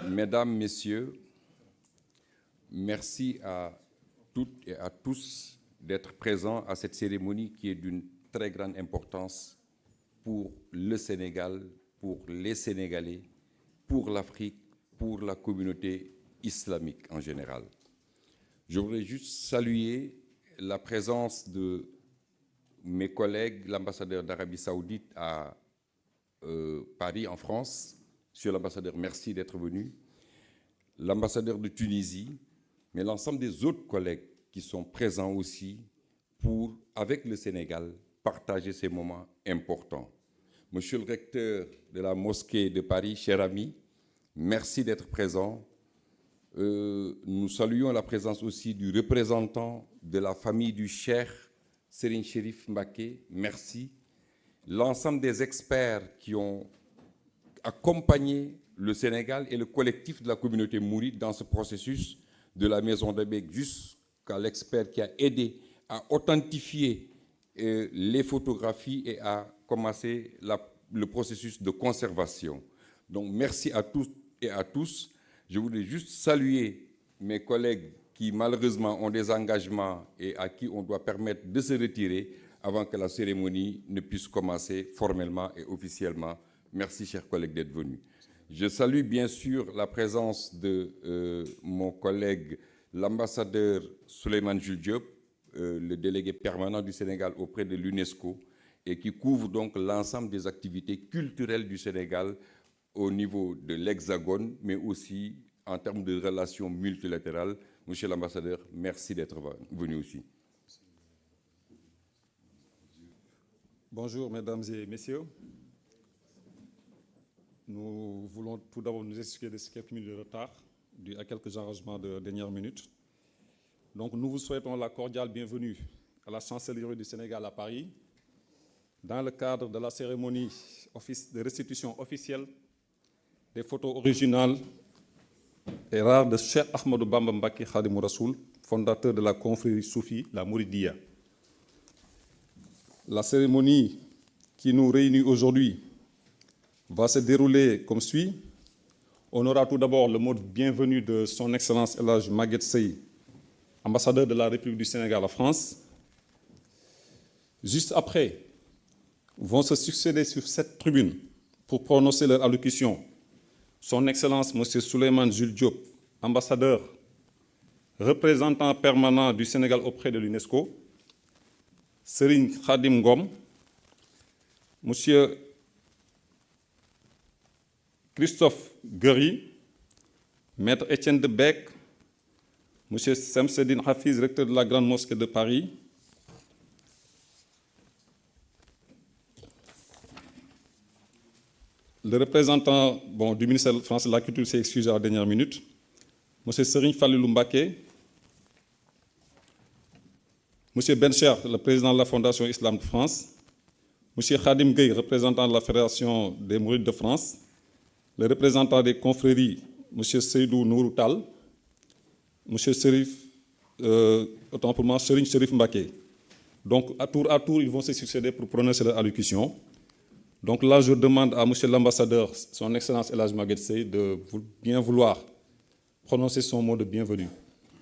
Mesdames, Messieurs, merci à toutes et à tous d'être présents à cette cérémonie qui est d'une très grande importance pour le Sénégal, pour les Sénégalais, pour l'Afrique, pour la communauté islamique en général. Je voudrais juste saluer la présence de mes collègues, l'ambassadeur d'Arabie Saoudite à Paris, en France. Monsieur l'ambassadeur, merci d'être venu. L'ambassadeur de Tunisie, mais l'ensemble des autres collègues qui sont présents aussi pour, avec le Sénégal, partager ces moments importants. Monsieur le recteur de la mosquée de Paris, cher ami, merci d'être présent. Nous saluons la présence aussi du représentant de la famille du Cheikh Serigne Chérif Mbacké, merci. L'ensemble des experts qui ont accompagné le Sénégal et le collectif de la communauté mouride dans ce processus de la maison d'Abek jusqu'à l'expert qui a aidé à authentifier les photographies et à commencer le processus de conservation. Donc merci à tous et à tous. Je voudrais juste saluer mes collègues qui malheureusement ont des engagements et à qui on doit permettre de se retirer avant que la cérémonie ne puisse commencer formellement et officiellement. Merci chers collègues d'être venus. Je salue bien sûr la présence de mon collègue, l'ambassadeur Souleymane Jules Diop, le délégué permanent du Sénégal auprès de l'UNESCO, et qui couvre donc l'ensemble des activités culturelles du Sénégal au niveau de l'Hexagone, mais aussi en termes de relations multilatérales. Monsieur l'ambassadeur, merci d'être venu aussi. Bonjour, mesdames et messieurs. Nous voulons tout d'abord nous excuser de ces quelques minutes de retard dû à quelques arrangements de dernière minute. Donc, nous vous souhaitons la cordiale bienvenue à la chancellerie du Sénégal à Paris, dans le cadre de la cérémonie de restitution officielle des photos originales et rares de Cheikh Ahmadou Bamba Mbacké Khadimou Rassoul, fondateur de la confrérie soufie, la Mouridiyya. La cérémonie qui nous réunit aujourd'hui va se dérouler comme suit. On aura tout d'abord le mot de bienvenue de son Excellence El Hadj Maguette Seye, ambassadeur de la République du Sénégal en France. Juste après, vont se succéder sur cette tribune pour prononcer leur allocution son Excellence M. Souleymane Jules Diop, ambassadeur, représentant permanent du Sénégal auprès de l'UNESCO, Serigne Khadim Ngom, M. Christophe Guéry, Maître Étienne de Bec, M. Semseddine Hafiz, recteur de la Grande Mosquée de Paris, le représentant du ministère français de la Culture s'est excusé à la dernière minute, M. Serigne Fallilou Mbacké, M. Bencher, le président de la Fondation Islam de France, M. Khadim Gueye, représentant de la Fédération des Mourides de France, le représentant des confréries, M. Seydou Nourou Tall, M. Serif, autant pour moi, Serigne Chérif Mbacké. Donc, à tour, ils vont se succéder pour prononcer leur allocution. Donc là, je demande à M. l'ambassadeur, son Excellence El Hadj Maguette Seye, de bien vouloir prononcer son mot de bienvenue.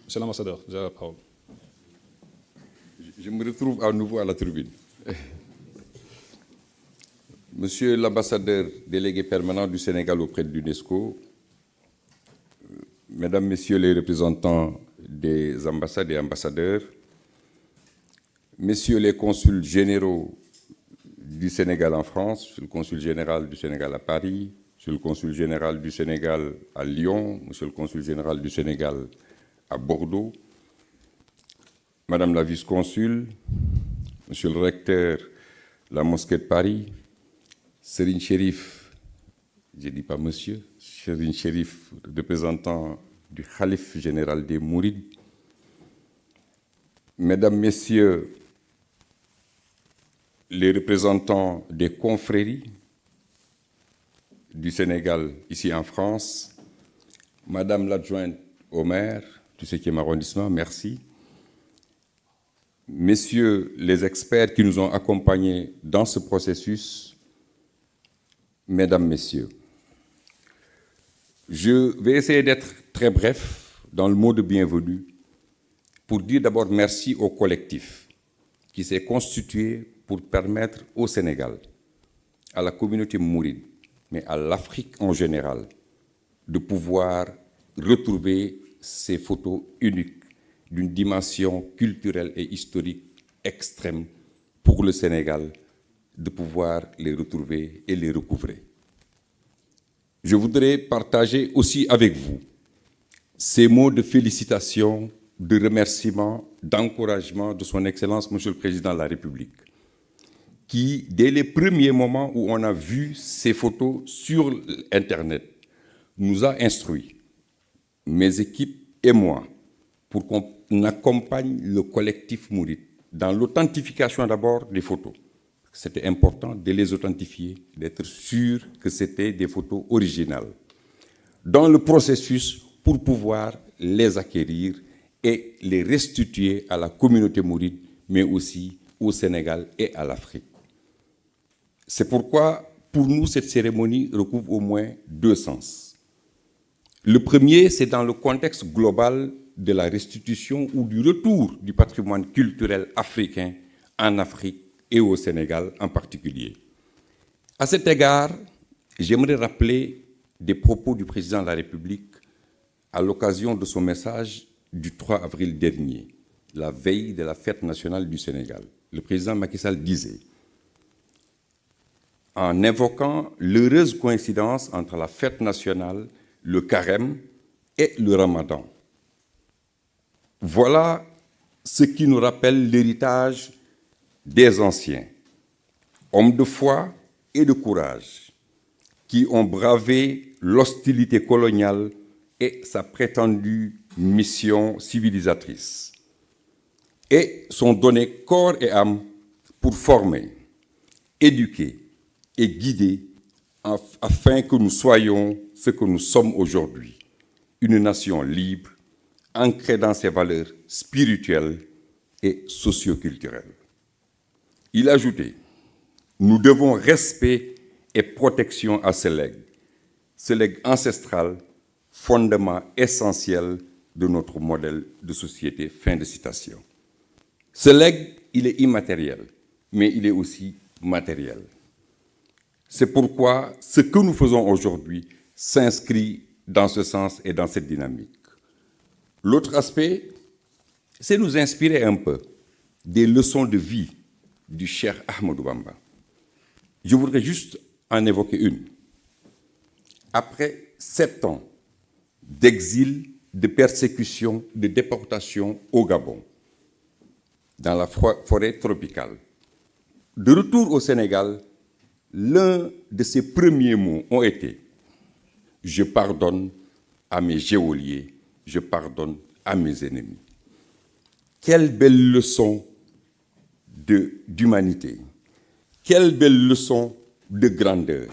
Monsieur l'ambassadeur, vous avez la parole. Je me retrouve à nouveau à la tribune. Monsieur l'ambassadeur délégué permanent du Sénégal auprès de l'UNESCO, Mesdames, Messieurs les représentants des ambassades et ambassadeurs, Messieurs les consuls généraux du Sénégal en France, Monsieur le consul général du Sénégal à Paris, Monsieur le consul général du Sénégal à Lyon, Monsieur le consul général du Sénégal à Bordeaux, Madame la vice-consul, Monsieur le recteur de la mosquée de Paris, Serigne Chérif, je ne dis pas monsieur, Serigne Chérif, représentant du Khalife général des Mourides, Mesdames, Messieurs, les représentants des confréries du Sénégal ici en France, Madame l'adjointe au maire du 5e arrondissement, merci. Messieurs les experts qui nous ont accompagnés dans ce processus, mesdames, messieurs, je vais essayer d'être très bref dans le mot de bienvenue pour dire d'abord merci au collectif qui s'est constitué pour permettre au Sénégal, à la communauté mouride, mais à l'Afrique en général, de pouvoir retrouver ces photos uniques d'une dimension culturelle et historique extrême pour le Sénégal, de pouvoir les retrouver et les recouvrer. Je voudrais partager aussi avec vous ces mots de félicitations, de remerciements, d'encouragement de son Excellence, Monsieur le Président de la République, qui, dès les premiers moments où on a vu ces photos sur Internet, nous a instruits, mes équipes et moi, pour qu'on accompagne le collectif mouride dans l'authentification d'abord des photos. C'était important de les authentifier, d'être sûr que c'était des photos originales. Dans le processus, pour pouvoir les acquérir et les restituer à la communauté mouride, mais aussi au Sénégal et à l'Afrique. C'est pourquoi, pour nous, cette cérémonie recouvre au moins deux sens. Le premier, c'est dans le contexte global de la restitution ou du retour du patrimoine culturel africain en Afrique et au Sénégal en particulier. À cet égard, j'aimerais rappeler des propos du président de la République à l'occasion de son message du 3 avril dernier, la veille de la fête nationale du Sénégal. Le président Macky Sall disait, en évoquant l'heureuse coïncidence entre la fête nationale, le carême et le ramadan. Voilà ce qui nous rappelle l'héritage des anciens, hommes de foi et de courage, qui ont bravé l'hostilité coloniale et sa prétendue mission civilisatrice, et sont donnés corps et âme pour former, éduquer et guider afin que nous soyons ce que nous sommes aujourd'hui, une nation libre, ancrée dans ses valeurs spirituelles et socio-culturelles. Il ajoutait, nous devons respect et protection à ce legs ancestral, fondement essentiel de notre modèle de société. Fin de citation. Ce legs, il est immatériel, mais il est aussi matériel. C'est pourquoi ce que nous faisons aujourd'hui s'inscrit dans ce sens et dans cette dynamique. L'autre aspect, c'est nous inspirer un peu des leçons de vie du Cheikh Ahmadou Bamba. Je voudrais juste en évoquer une. Après 7 ans d'exil, de persécution, de déportation au Gabon, dans la forêt tropicale, de retour au Sénégal, l'un de ses premiers mots ont été « Je pardonne à mes geôliers, je pardonne à mes ennemis ». Quelle belle leçon d'humanité, quelle belle leçon de grandeur,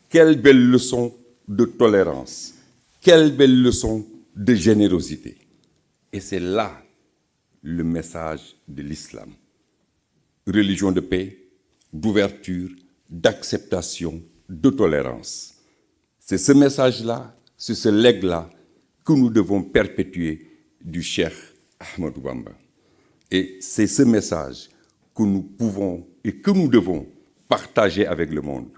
quelle belle leçon de tolérance, quelle belle leçon de générosité. Et c'est là le message de l'islam. Religion de paix, d'ouverture, d'acceptation, de tolérance. C'est ce message-là, c'est ce legs-là que nous devons perpétuer du Cheikh Ahmadou Bamba. Et c'est ce message que nous pouvons et que nous devons partager avec le monde.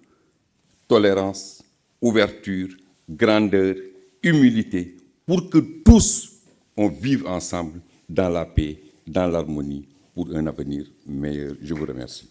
Tolérance, ouverture, grandeur, humilité, pour que tous on vive ensemble dans la paix, dans l'harmonie, pour un avenir meilleur. Je vous remercie.